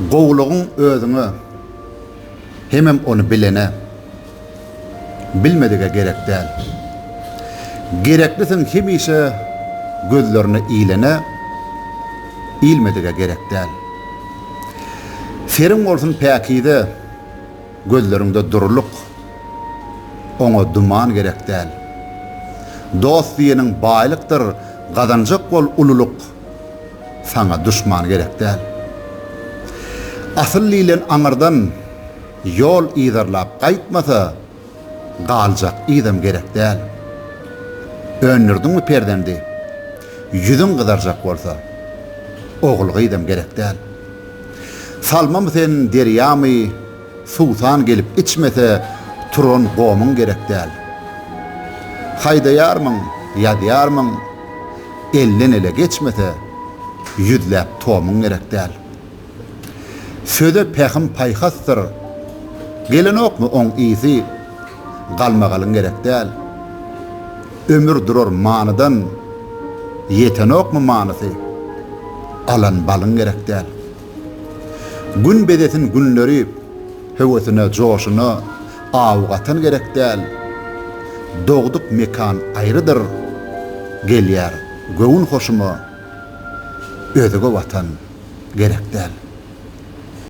Gowlugyň özüňe hemem onu bilene, bilmedige gerek däl. Gereklisin hemişe gözlerine iýlene, iýilmedige gerek däl. Serin bolsun päkide, gözlerinde duruluk, ona duman gerek däl. Dost diýeniň baýlykdyr, gazanjak bol ululuk, sana düşman gerek däl. Asıl lilen aňyrdan yol ýyzarlap gaýtmasa, galjak ýydam gerek däl. Önürdiňmi perdendi, ýüzüň gyzarjak bolsa, ogul ýydam gerek däl. Salmam sen derýamy, suwsan gelip içmese, turan gowmyň gerek däl. Haýdaýarmyň, ýadýarmyň, elden ele geçmese, ýüzläp tomyň gerek däl. Söze pähim paýhasdyr, gelenokmy oň iýsi, galmagalyň gerek däl. Ömür durar manydan, ýetenokmy manysy, alan balyň gerek däl. Gün bedetin günleri, hewesine, joşuna, awgatan gerek däl. Dogduk mekan aýrydyr, gelýär, göwün hoşuma, özüge watan gerek däl.